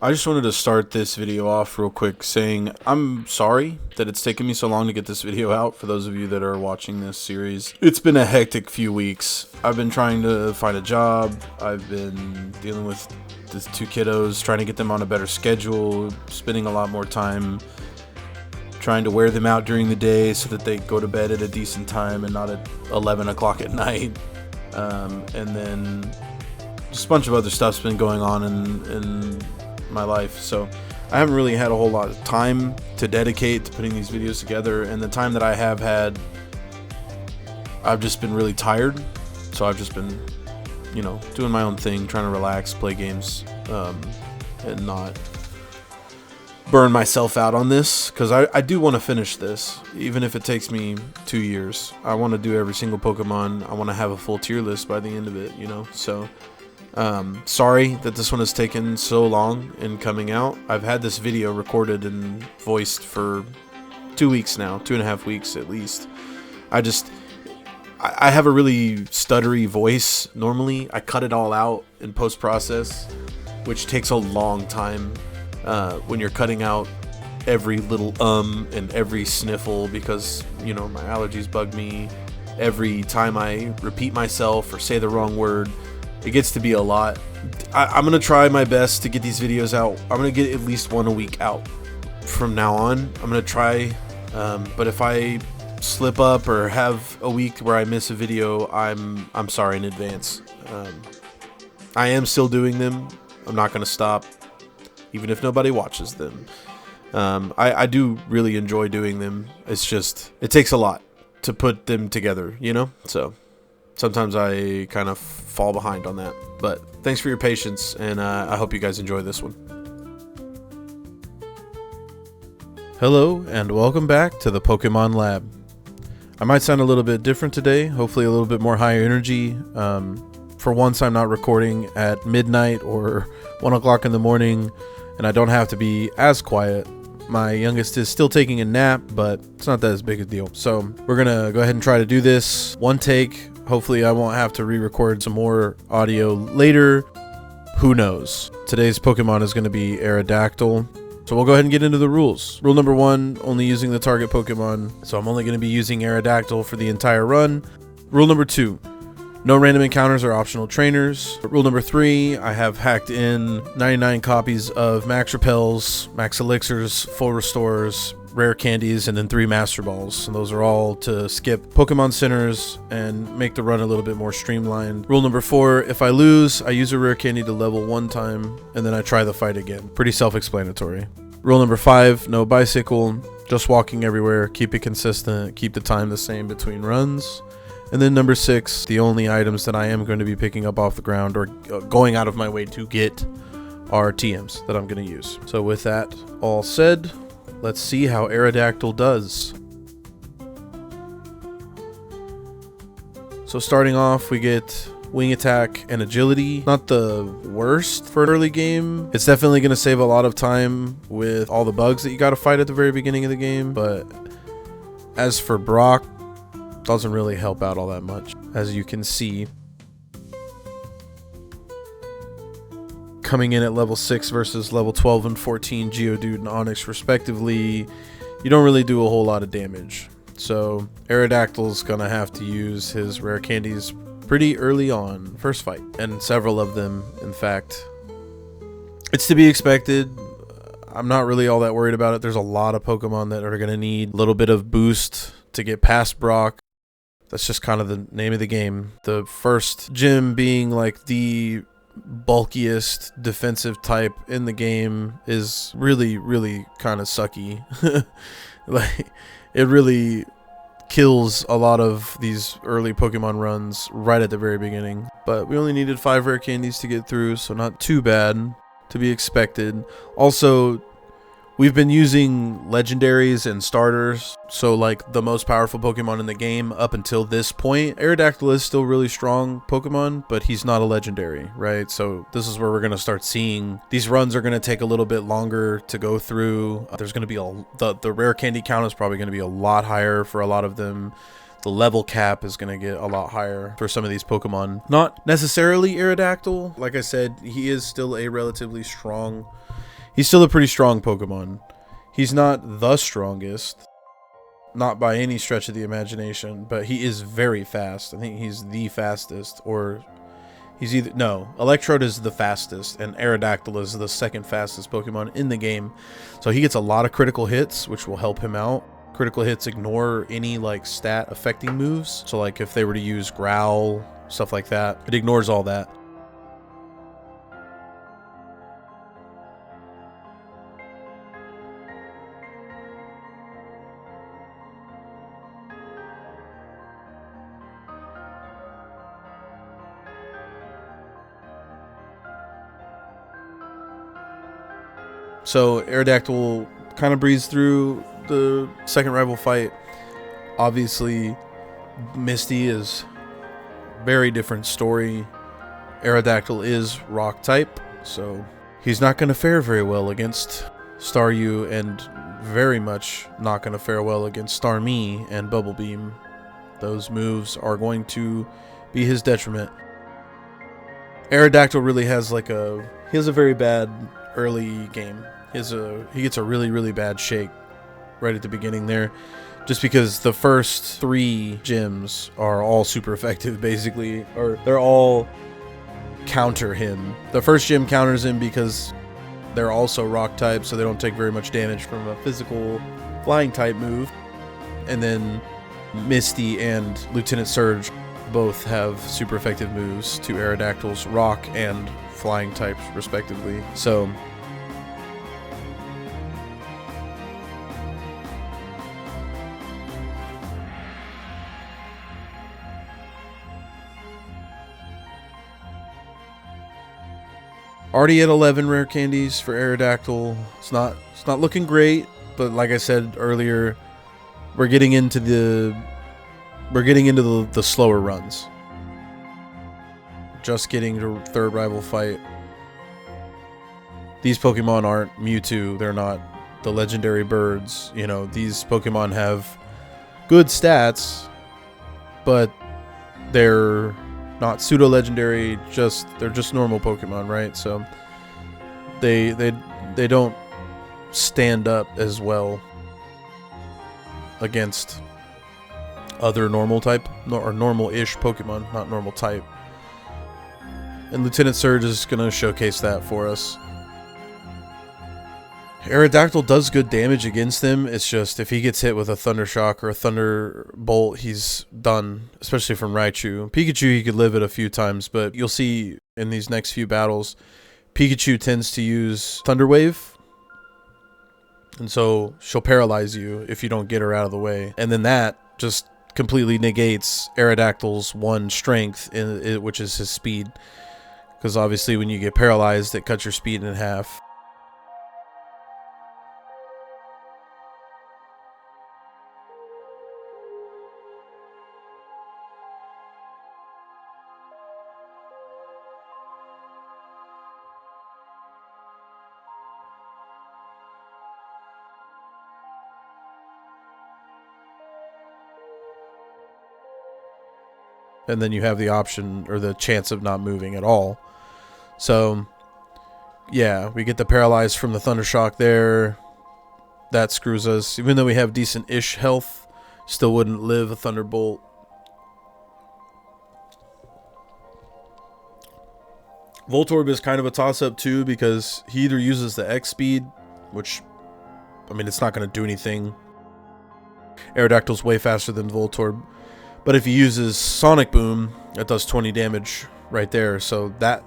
I just wanted to start this video off real quick saying I'm sorry that it's taken me so long to get this video out. For those of you that are watching this series, it's been a hectic few weeks. I've been trying to find a job. I've been dealing with the two kiddos, trying to get them on a better schedule, spending a lot more time trying to wear them out during the day so that they go to bed at a decent time and not at 11 o'clock at night. And then just a bunch of other stuff's been going on in my life, so I haven't really had a whole lot of time to dedicate to putting these videos together, and the time that I have had, I've just been really tired, so I've just been, doing my own thing, trying to relax, play games, and not burn myself out on this, because I do want to finish this, even if it takes me 2 years. I want to do every single Pokemon. I want to have a full tier list by the end of it, so sorry that this one has taken so long in coming out. I've had this video recorded and voiced for 2 weeks now, 2.5 weeks at least. I have a really stuttery voice normally. I cut it all out in post-process, which takes a long time when you're cutting out every little and every sniffle, because my allergies bug me. Every time I repeat myself or say the wrong word, it gets to be a lot. I'm going to try my best to get these videos out. I'm going to get at least one a week out from now on. I'm going to try, but if I slip up or have a week where I miss a video, I'm sorry in advance. I am still doing them. I'm not going to stop, even if nobody watches them. I do really enjoy doing them. It's just, it takes a lot to put them together, so sometimes I kind of fall behind on that. But thanks for your patience, and I hope you guys enjoy this one. Hello, and welcome back to the Pokémon Lab. I might sound a little bit different today, hopefully a little bit more high energy. For once, I'm not recording at midnight or 1 o'clock in the morning, and I don't have to be as quiet. My youngest is still taking a nap, but it's not that as big a deal. So we're going to go ahead and try to do this one take. Hopefully I won't have to re-record some more audio later. Who knows? Today's Pokemon is going to be Aerodactyl. So we'll go ahead and get into the rules. Rule number 1, only using the target Pokemon. So I'm only going to be using Aerodactyl for the entire run. Rule number 2, no random encounters or optional trainers. Rule number 3, I have hacked in 99 copies of Max Repels, Max Elixirs, Full Restores, Rare Candies, and then 3 Master Balls. And those are all to skip Pokemon Centers and make the run a little bit more streamlined. Rule number 4, if I lose, I use a Rare Candy to level 1 time, and then I try the fight again. Pretty self-explanatory. Rule number 5, no bicycle, just walking everywhere, keep it consistent, keep the time the same between runs. And then number 6, the only items that I am going to be picking up off the ground or going out of my way to get are TMs that I'm going to use. So with that all said, let's see how Aerodactyl does. So starting off, we get wing attack and agility. Not the worst for an early game. It's definitely going to save a lot of time with all the bugs that you got to fight at the very beginning of the game. But as for Brock, doesn't really help out all that much, as you can see. Coming in at level 6 versus level 12 and 14 Geodude and Onix respectively, you don't really do a whole lot of damage. So Aerodactyl's gonna have to use his rare candies pretty early on, first fight, and several of them, in fact. It's to be expected. I'm not really all that worried about it. There's a lot of Pokemon that are gonna need a little bit of boost to get past Brock. That's just kind of the name of the game. The first gym being like the bulkiest defensive type in the game is really, really kind of sucky. Like, it really kills a lot of these early Pokemon runs right at the very beginning. But we only needed 5 rare candies to get through, so not too bad, to be expected. Also, we've been using legendaries and starters, so like the most powerful Pokemon in the game up until this point. Aerodactyl is still really strong Pokemon, but he's not a legendary, right? So this is where we're going to start seeing these runs are going to take a little bit longer to go through. There's going to be the rare candy count is probably going to be a lot higher for a lot of them. the level cap is going to get a lot higher for some of these Pokemon. Not necessarily Aerodactyl. Like I said, he is still a relatively strong... He's still a pretty strong Pokemon. He's not the strongest. Not by any stretch of the imagination. But he is very fast. I think he's the fastest. Or... He's either... No. Electrode is the fastest. And Aerodactyl is the second fastest Pokemon in the game. So he gets a lot of critical hits, which will help him out. Critical hits ignore any like stat affecting moves. So like if they were to use Growl, stuff like that, it ignores all that. So Aerodactyl kind of breezed through the second rival fight. Obviously, Misty is very different story. Aerodactyl is rock type, so he's not going to fare very well against Staryu, and very much not going to fare well against Starmie and Bubble Beam. Those moves are going to be his detriment. Aerodactyl really has like he has a very bad early game. He gets a really, really bad shake right at the beginning there, just because the first 3 gyms are all super effective basically, or they're all counter him. The first gym counters him because they're also rock type, so they don't take very much damage from a physical flying type move. And then Misty and Lieutenant Surge both have super effective moves to Aerodactyl's rock and flying types respectively. So already at 11 rare candies for Aerodactyl. It's not looking great, but like I said earlier, we're getting into the slower runs. Just getting to third rival fight. These Pokemon aren't Mewtwo, they're not the legendary birds. You know, these Pokemon have good stats, but they're not pseudo legendary, they're just normal Pokemon, right? So they don't stand up as well against other normal type or normal-ish Pokemon, not normal type. And Lieutenant Surge is going to showcase that for us. Aerodactyl does good damage against him. It's just if he gets hit with a Thunder Shock or a Thunderbolt, he's done, especially from Raichu. Pikachu, he could live it a few times, but you'll see in these next few battles, Pikachu tends to use Thunder Wave. And so she'll paralyze you if you don't get her out of the way. And then that just completely negates Aerodactyl's one strength, which is his speed. Because obviously when you get paralyzed, it cuts your speed in half. And then you have the option or the chance of not moving at all. So, yeah, we get the paralyzed from the Thunder Shock there. That screws us. Even though we have decent-ish health, still wouldn't live a Thunderbolt. Voltorb is kind of a toss-up too, because he either uses the X speed, which, I mean, it's not going to do anything. Aerodactyl's way faster than Voltorb. But if he uses Sonic Boom, that does 20 damage right there. So that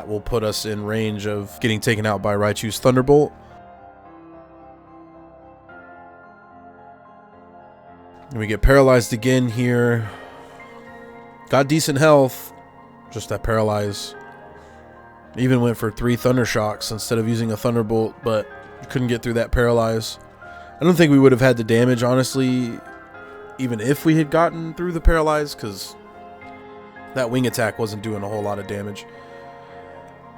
will put us in range of getting taken out by Raichu's Thunderbolt. And we get paralyzed again here. Got decent health. Just that paralyze. Even went for 3 Thunder Shocks instead of using a Thunderbolt, but couldn't get through that paralyze. I don't think we would have had the damage, honestly, even if we had gotten through the paralyze, because that wing attack wasn't doing a whole lot of damage.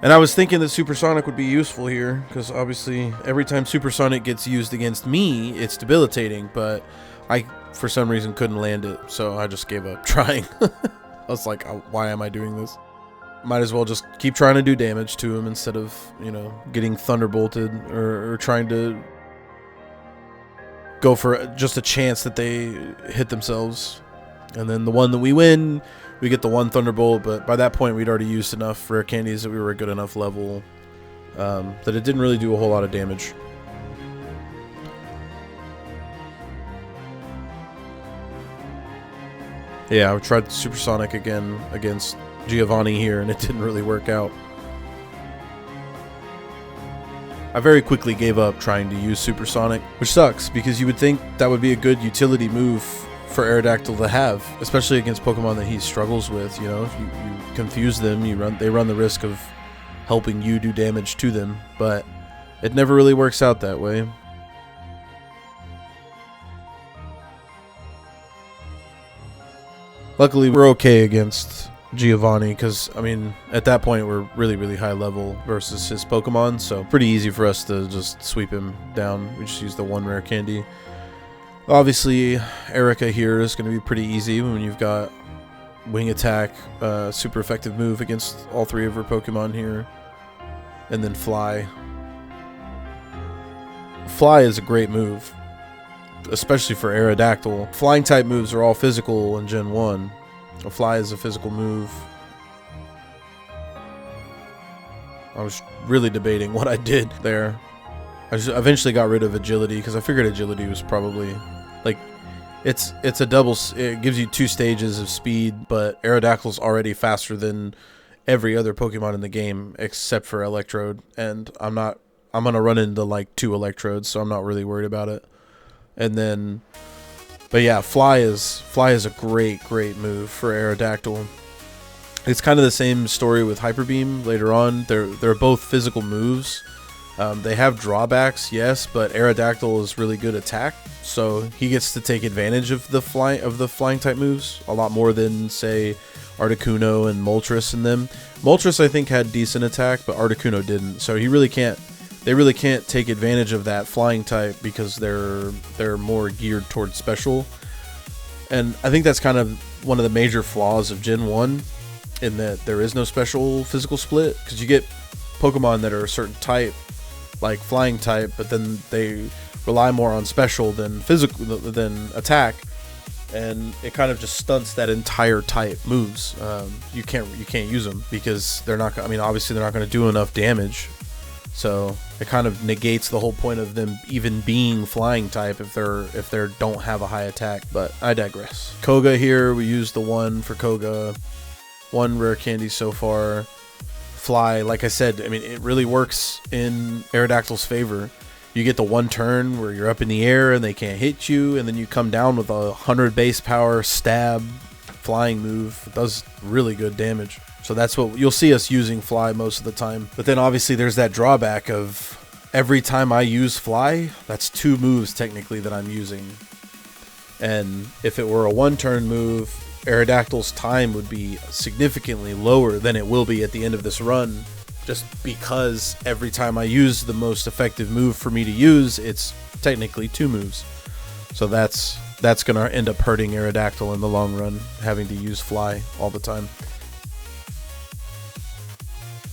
And I was thinking that Supersonic would be useful here, because obviously every time Supersonic gets used against me, it's debilitating, but I for some reason couldn't land it, so I just gave up trying. I was like, why am I doing this? Might as well just keep trying to do damage to him instead of, you know, getting thunderbolted or trying to go for just a chance that they hit themselves. And then the one that we win, we get the one thunderbolt, but by that point we'd already used enough rare candies that we were a good enough level that it didn't really do a whole lot of damage. Yeah, I tried Supersonic again against Giovanni here, and it didn't really work out. I very quickly gave up trying to use Supersonic, which sucks because you would think that would be a good utility move for Aerodactyl to have, especially against Pokemon that he struggles with. You know, if you confuse them, they run the risk of helping you do damage to them, but it never really works out that way. Luckily, we're okay against Giovanni because, I mean, at that point, we're really, really high level versus his Pokemon, so pretty easy for us to just sweep him down. We just use the one rare candy. Obviously, Erica here is going to be pretty easy when you've got Wing Attack, super effective move against all three of her Pokemon here, and then Fly. Fly is a great move, especially for Aerodactyl. Flying type moves are all physical in Gen 1. A Fly is a physical move. I was really debating what I did there. I just eventually got rid of Agility because I figured Agility was probably, like, it's a double. It gives you 2 stages of speed, but Aerodactyl's already faster than every other Pokemon in the game except for Electrode, and I'm gonna run into like 2 Electrodes, so I'm not really worried about it. And then, but yeah, Fly is a great move for Aerodactyl. It's kind of the same story with Hyper Beam later on. They're both physical moves. They have drawbacks, yes, but Aerodactyl is really good attack, so he gets to take advantage of the flying type moves a lot more than, say, Articuno and Moltres in them. Moltres, I think, had decent attack, but Articuno didn't, so he really can't. They really can't take advantage of that flying type because they're more geared towards special. And I think that's kind of one of the major flaws of Gen 1, in that there is no special physical split, because you get Pokemon that are a certain type, like flying type, but then they rely more on special than physical than attack, and it kind of just stunts that entire type moves. You can't use them because they're not. I mean, obviously they're not going to do enough damage. So it kind of negates the whole point of them even being flying type if they don't have a high attack. But I digress. Koga here, we use the 1 for Koga. 1 rare candy so far. Fly, like I said, I mean, it really works in Aerodactyl's favor. You get the 1 turn where you're up in the air and they can't hit you, and then you come down with a 100 base power stab flying move. It does really good damage. So that's what you'll see us using Fly most of the time. But then obviously there's that drawback of every time I use Fly, that's 2 moves technically that I'm using. And if it were a 1-turn move, Aerodactyl's time would be significantly lower than it will be at the end of this run, just because every time I use the most effective move for me to use, it's technically 2 moves. So that's going to end up hurting Aerodactyl in the long run, having to use Fly all the time.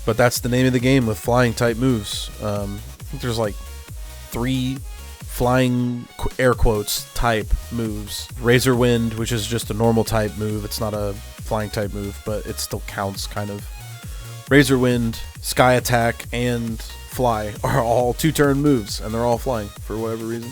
But that's the name of the game with flying type moves. I think there's like 3 flying, air quotes, type moves. Razor Wind, which is just a normal type move. It's not a flying type move, but it still counts kind of. Razor Wind, Sky Attack, and Fly are all 2-turn moves, and they're all flying for whatever reason.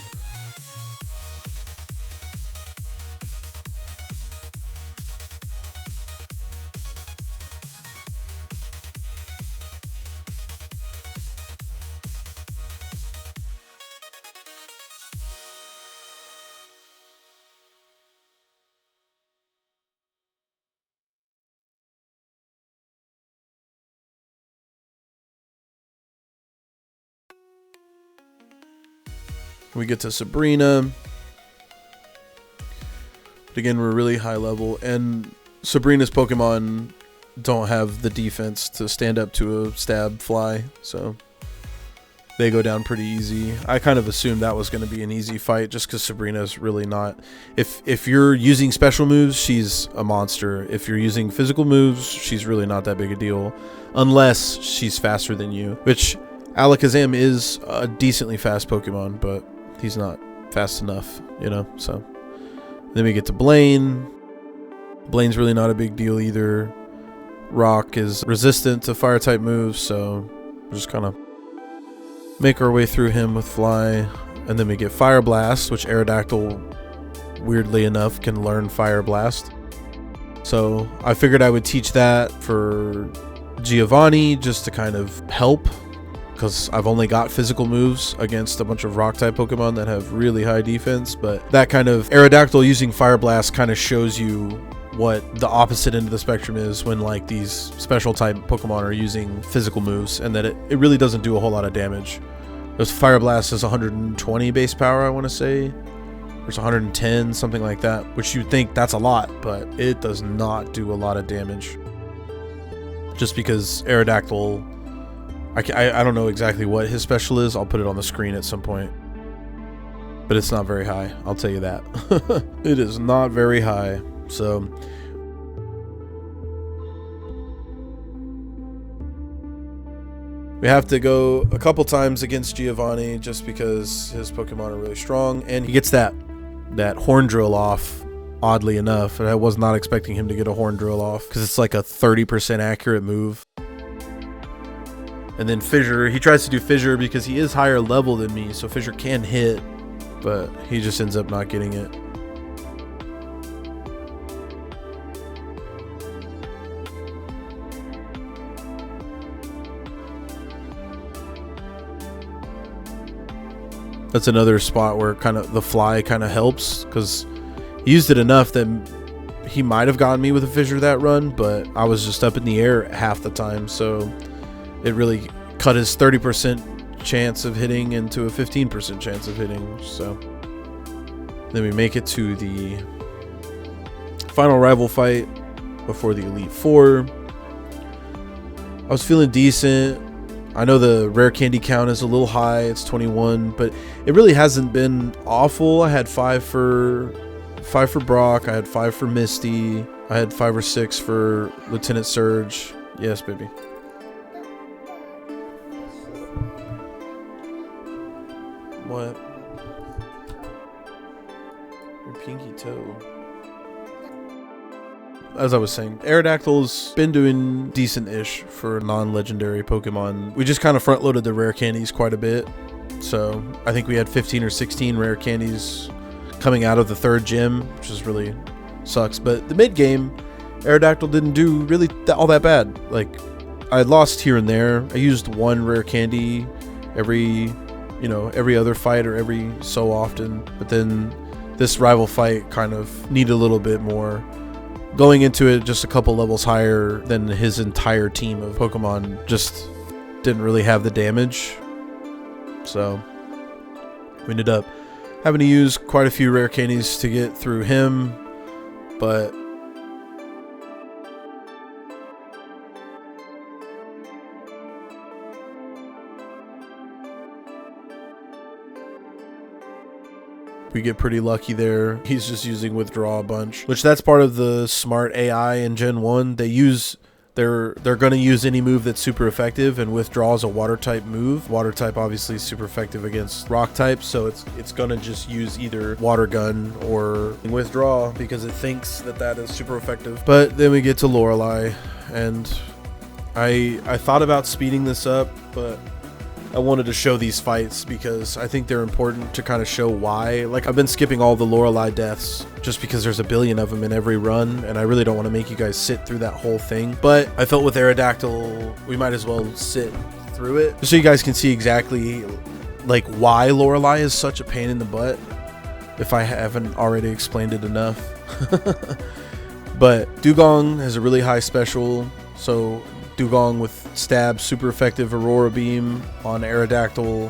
We get to Sabrina. But again, we're really high level, and Sabrina's Pokemon don't have the defense to stand up to a stab Fly, so they go down pretty easy. I kind of assumed that was going to be an easy fight just because Sabrina's really not. If you're using special moves, she's a monster. If you're using physical moves, she's really not that big a deal. Unless she's faster than you. Which Alakazam is a decently fast Pokemon, but he's not fast enough, you know? So then we get to Blaine. Blaine's really not a big deal either. Rock is resistant to fire type moves, so we're just kind of make our way through him with Fly. And then we get Fire Blast, which Aerodactyl, weirdly enough, can learn Fire Blast. So I figured I would teach that for Giovanni just to kind of help, because I've only got physical moves against a bunch of rock type Pokemon that have really high defense. But that kind of Aerodactyl using Fire Blast kind of shows you what the opposite end of the spectrum is when like these special type Pokemon are using physical moves, and that it really doesn't do a whole lot of damage. This Fire Blast is 120 base power, I want to say. There's 110, something like that, which you'd think that's a lot, but it does not do a lot of damage. Just because Aerodactyl, I don't know exactly what his special is. I'll put it on the screen at some point. But it's not very high, I'll tell you that. It is not very high. So we have to go a couple times against Giovanni just because his Pokemon are really strong, and he gets that Horn Drill off, oddly enough. And I was not expecting him to get a Horn Drill off because it's like a 30% accurate move. And then Fissure, he tries to do Fissure because he is higher level than me, so Fissure can hit, but he just ends up not getting it. That's another spot where kind of the Fly kind of helps, because he used it enough that he might have gotten me with a Fissure that run, but I was just up in the air half the time, so it really cut his 30% chance of hitting into a 15% chance of hitting. So then we make it to the final rival fight before the Elite Four. I was feeling decent. I know the rare candy count is a little high, it's 21, but it really hasn't been awful. I had 5 for Brock, I had 5 for Misty, I had 5 or 6 for Lieutenant Surge. Yes, baby. What? Your pinky toe. As I was saying, Aerodactyl's been doing decent-ish for non-legendary Pokemon. We just kind of front-loaded the rare candies quite a bit. So I think we had 15 or 16 rare candies coming out of the 3rd gym, which is really sucks. But the mid-game, Aerodactyl didn't do really all that bad. Like, I lost here and there. I used 1 rare candy every other fight or every so often. But then this rival fight kind of needed a little bit more. Going into it just a couple levels higher than his entire team of Pokemon just didn't really have the damage. So we ended up having to use quite a few rare candies to get through him, but we get pretty lucky there. He's just using Withdraw a bunch, which that's part of the smart AI in Gen 1. They're going to use any move that's super effective, and Withdraw is a water type move. Water type obviously is super effective against rock type, so it's going to just use either Water Gun or Withdraw because it thinks that is super effective. But then we get to Lorelei, and I thought about speeding this up, but I wanted to show these fights because I think they're important to kind of show why. Like, I've been skipping all the Lorelei deaths just because there's a billion of them in every run, and I really don't want to make you guys sit through that whole thing. But I felt with Aerodactyl, we might as well sit through it just so you guys can see exactly like why Lorelei is such a pain in the butt, if I haven't already explained it enough. But Dugong has a really high special, so Dugong with Stab, super effective Aurora Beam on Aerodactyl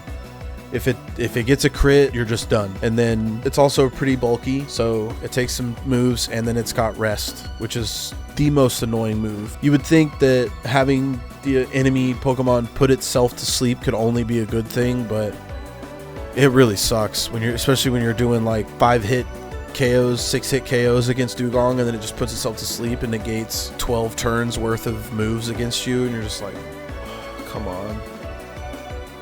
If it gets a crit, you're just done. And then it's also pretty bulky, so it takes some moves, and then it's got rest, which is the most annoying move. You would think that having the enemy Pokemon put itself to sleep could only be a good thing, but it really sucks when especially when you're doing like 5-hit KOs, 6-hit KOs against Dugong, and then it just puts itself to sleep and negates 12 turns worth of moves against you, and you're just like, oh, come on.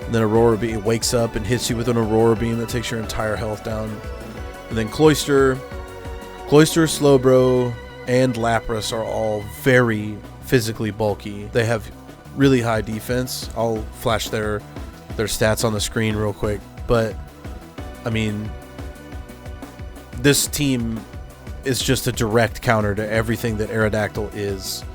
And then Aurora Beam wakes up and hits you with an Aurora Beam that takes your entire health down. And then Cloyster, Slowbro, and Lapras are all very physically bulky. They have really high defense. I'll flash their stats on the screen real quick. But, I mean, this team is just a direct counter to everything that Aerodactyl is.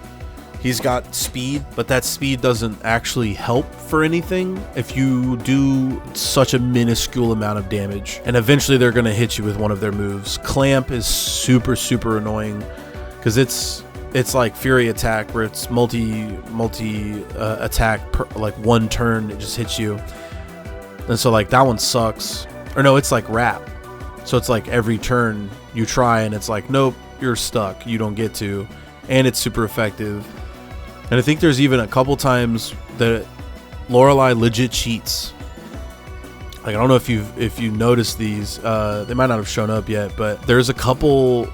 He's got speed, but that speed doesn't actually help for anything if you do such a minuscule amount of damage. And eventually they're going to hit you with one of their moves. Clamp is super, super annoying because it's like Fury Attack, where it's multi attack per, like one turn, it just hits you. And so like that one sucks. Or no, it's like Wrap. So it's like every turn you try and it's like, nope, you're stuck. You don't get to. And it's super effective. And I think there's even a couple times that Lorelei legit cheats. Like, I don't know if you noticed these. They might not have shown up yet, but there's a couple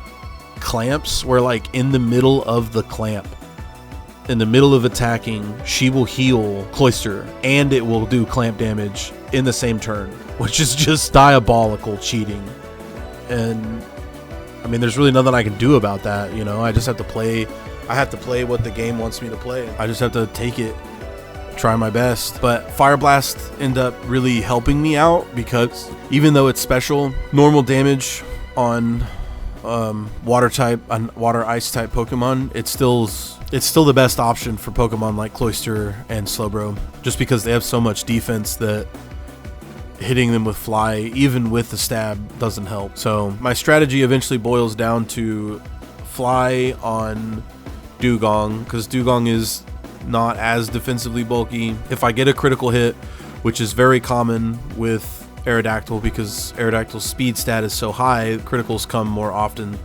clamps where, like, in the middle of the clamp, in the middle of attacking, she will heal Cloyster, and it will do clamp damage in the same turn, which is just diabolical cheating. And I mean, there's really nothing I can do about that, you know. I just have to play. I have to play what the game wants me to play. I just have to take it, try my best. But Fire Blast ended up really helping me out because even though it's special, normal damage on water type, on water ice type Pokemon, it's still the best option for Pokemon like Cloyster and Slowbro, just because they have so much defense that hitting them with Fly, even with the stab, doesn't help. So my strategy eventually boils down to Fly on Dugong, because Dugong is not as defensively bulky. If I get a critical hit, which is very common with Aerodactyl because Aerodactyl's speed stat is so high, criticals come more often.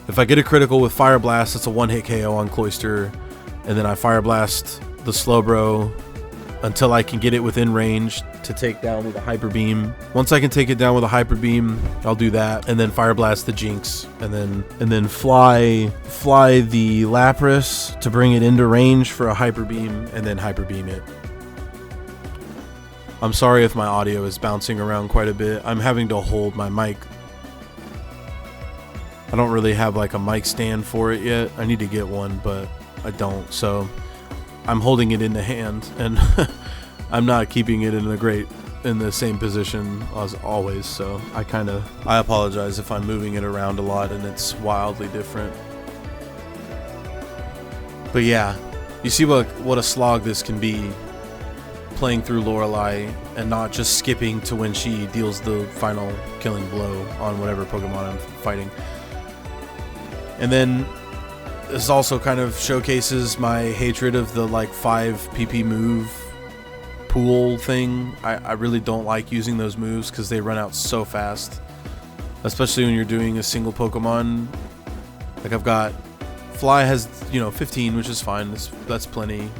If I get a critical with Fire Blast, it's a one-hit KO on Cloyster, and then I Fire Blast the Slowbro until I can get it within range to take down with a Hyper Beam. Once I can take it down with a Hyper Beam, I'll do that, and then Fire Blast the Jinx, and then fly the Lapras to bring it into range for a Hyper Beam, and then Hyper Beam it. I'm sorry if my audio is bouncing around quite a bit. I'm having to hold my mic. I don't really have like a mic stand for it yet. I need to get one, but I don't. So I'm holding it in the hand, and I'm not keeping it in the same position as always. So I apologize if I'm moving it around a lot and it's wildly different. But yeah, you see what a slog this can be, playing through Lorelei and not just skipping to when she deals the final killing blow on whatever Pokemon I'm fighting. And then this also kind of showcases my hatred of the like 5 PP move pool thing. I really don't like using those moves because they run out so fast, especially when you're doing a single Pokemon. Like I've got Fly has 15, which is fine. That's plenty.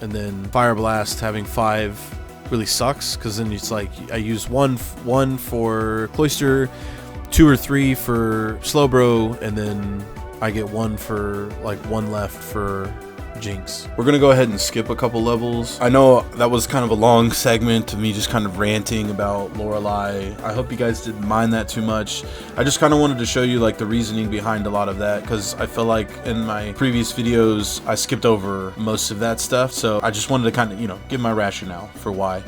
And then Fire Blast having 5 really sucks because then it's like I use one for Cloyster, 2 or 3 for Slowbro, and then I get 1 left for Jinx. We're gonna go ahead and skip a couple levels. I know that was kind of a long segment of me just kind of ranting about Lorelei. I hope you guys didn't mind that too much. I just kind of wanted to show you like the reasoning behind a lot of that, because I feel like in my previous videos I skipped over most of that stuff. So I just wanted to kind of give my rationale for why.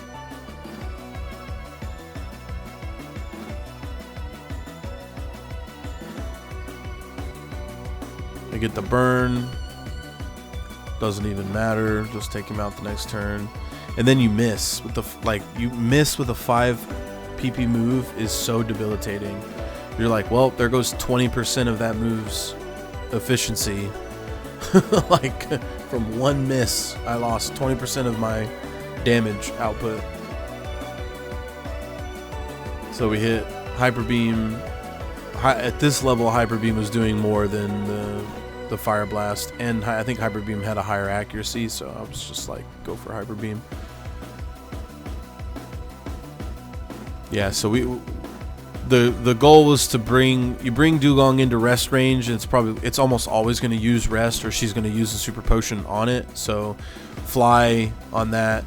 I get the burn. Doesn't even matter. Just take him out the next turn, and then you miss with the a 5 PP move is so debilitating. You're like, well, there goes 20% of that move's efficiency. Like from one miss, I lost 20% of my damage output. So we hit Hyper Beam. At this level, Hyper Beam was doing more than the Fire Blast, and I think Hyper Beam had a higher accuracy, so I was just like, go for Hyper Beam. Yeah, so the goal was to bring Dugong into rest range, and it's almost always going to use rest, or she's going to use the super potion on it. So Fly on that,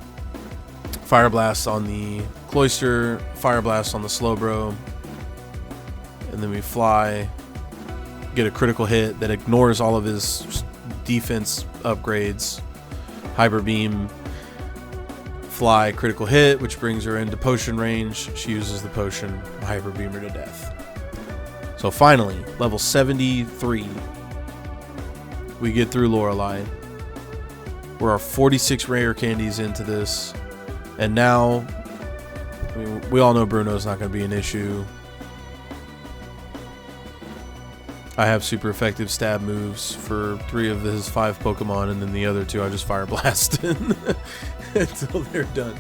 Fire Blast on the Cloister, Fire Blast on the Slowbro, and then we Fly, get a critical hit that ignores all of his defense upgrades. Hyper Beam, Fly, critical hit, which brings her into potion range. She uses the potion, Hyper Beam her to death. So finally, level 73, we get through Lorelei. We're our 46 rare candies into this, and now, I mean, we all know Bruno's not going to be an issue. I have super effective stab moves for 3 of his 5 Pokemon, and then the other 2 I just Fire Blast until they're done.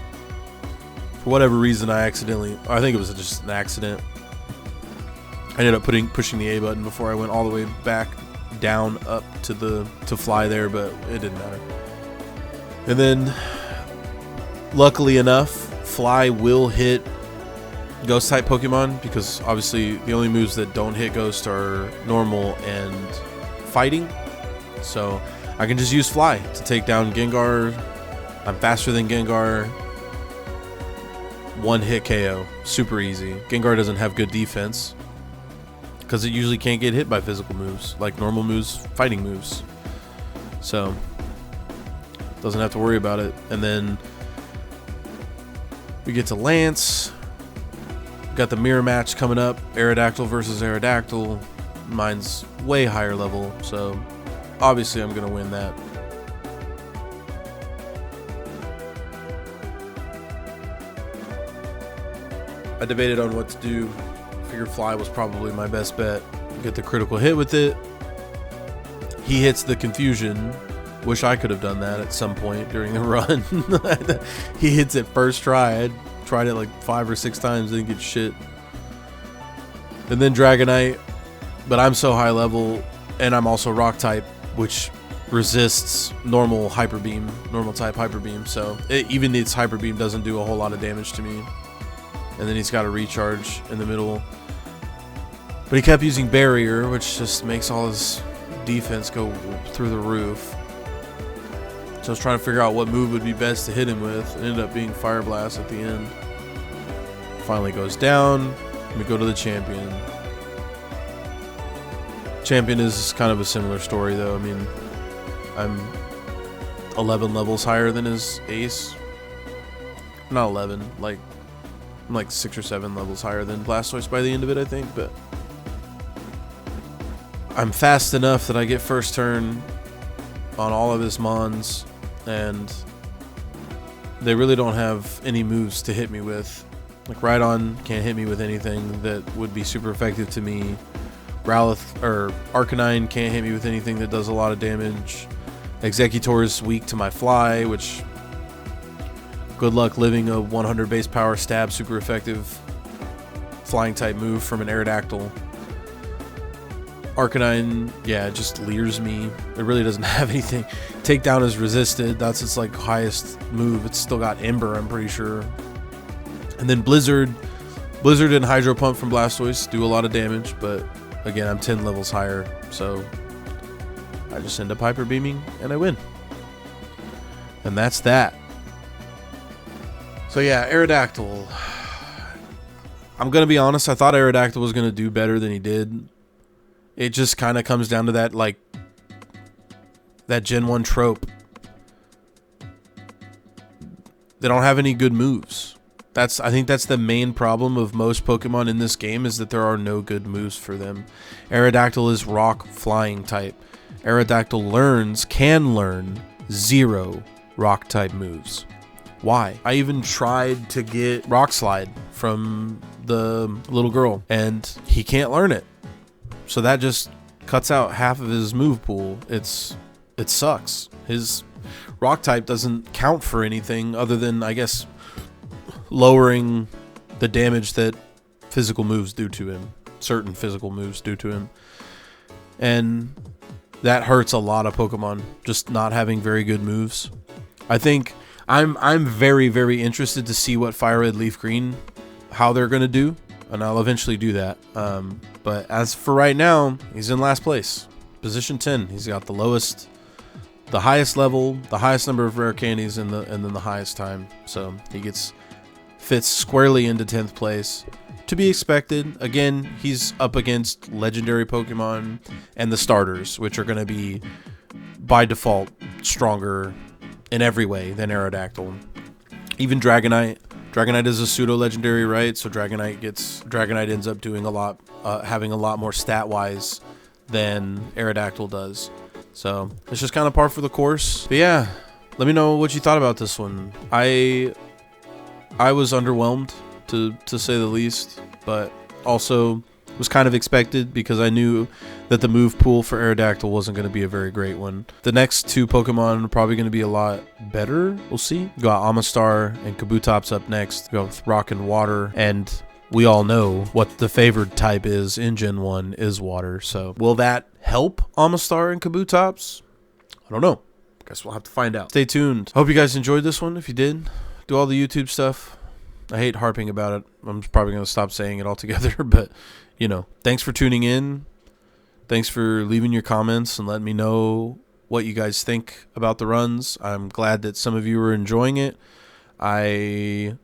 For whatever reason, I think it was just an accident. I ended up pushing the A button before I went all the way back down up to Fly there, but it didn't matter. And then, luckily enough, Fly will hit Ghost type Pokemon, because obviously the only moves that don't hit Ghost are normal and fighting. So I can just use Fly to take down Gengar. I'm faster than Gengar. One hit KO. Super easy. Gengar doesn't have good defense because it usually can't get hit by physical moves, like normal moves, fighting moves. So doesn't have to worry about it. And then we get to Lance. Got the mirror match coming up, Aerodactyl versus Aerodactyl. Mine's way higher level, so obviously I'm gonna win that. I debated on what to do. Figured Fly was probably my best bet. Get the critical hit with it. He hits the confusion. Wish I could have done that at some point during the run. He hits it first try. I tried it like 5 or 6 times, didn't get shit. And then Dragonite, but I'm so high level, and I'm also Rock type, which resists normal Hyper Beam, normal type Hyper Beam. So even its Hyper Beam doesn't do a whole lot of damage to me. And then he's got a recharge in the middle, but he kept using Barrier, which just makes all his defense go through the roof. So I was trying to figure out what move would be best to hit him with. It ended up being Fire Blast at the end. Finally goes down. We go to the champion. Champion is kind of a similar story, though. I mean, I'm 11 levels higher than his ace. Not 11, like I'm like 6 or 7 levels higher than Blastoise by the end of it, I think. But I'm fast enough that I get first turn on all of his Mons, and they really don't have any moves to hit me with. Like Rhydon can't hit me with anything that would be super effective to me. Rowlith or Arcanine can't hit me with anything that does a lot of damage. Executor is weak to my Fly, which good luck living a 100 base power stab super effective flying type move from an Aerodactyl. Arcanine, yeah, it just leers me. It really doesn't have anything. Takedown is resisted. That's its like highest move. It's still got Ember, I'm pretty sure. And then Blizzard and Hydro Pump from Blastoise do a lot of damage, but again, I'm 10 levels higher, so I just end up Hyper Beaming and I win. And that's that. So yeah, Aerodactyl. I'm gonna be honest, I thought Aerodactyl was gonna do better than he did. It just kind of comes down to that, like, that Gen 1 trope. They don't have any good moves. I think that's the main problem of most Pokemon in this game, is that there are no good moves for them. Aerodactyl is rock flying type. Aerodactyl can learn 0 rock type moves. Why? I even tried to get Rock Slide from the little girl, and he can't learn it. So that just cuts out half of his move pool. It sucks. His rock type doesn't count for anything other than, I guess, lowering the damage that physical moves do to him, certain physical moves do to him. And that hurts a lot of Pokemon, just not having very good moves. I think I'm very, very interested to see what Fire Red Leaf Green, how they're going to do, and I'll eventually do that. But as for right now, he's in last place, position 10. He's got the highest level, the highest number of rare candies, and then the highest time. So he fits squarely into 10th place. To be expected. Again, he's up against legendary Pokemon and the starters, which are going to be by default stronger in every way than Aerodactyl. Even Dragonite. Dragonite is a pseudo legendary, right? So Dragonite ends up doing a lot, having a lot more stat wise than Aerodactyl does. So it's just kind of par for the course. But yeah, let me know what you thought about this one. I was underwhelmed, to say the least, but also was kind of expected because I knew that the move pool for Aerodactyl wasn't going to be a very great one. The next two Pokemon are probably going to be a lot better. We'll see. We got Amistar and Kabutops up next. We go with Rock and Water, and we all know what the favored type is in Gen 1 is Water. So will that help Amistar and Kabutops? I don't know. Guess we'll have to find out. Stay tuned. Hope you guys enjoyed this one. If you did, do all the YouTube stuff. I hate harping about it. I'm probably going to stop saying it altogether, but, you know, thanks for tuning in. Thanks for leaving your comments and letting me know what you guys think about the runs. I'm glad that some of you are enjoying it. I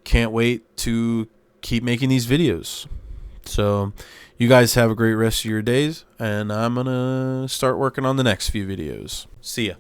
can't wait to keep making these videos. So you guys have a great rest of your days, and I'm going to start working on the next few videos. See ya.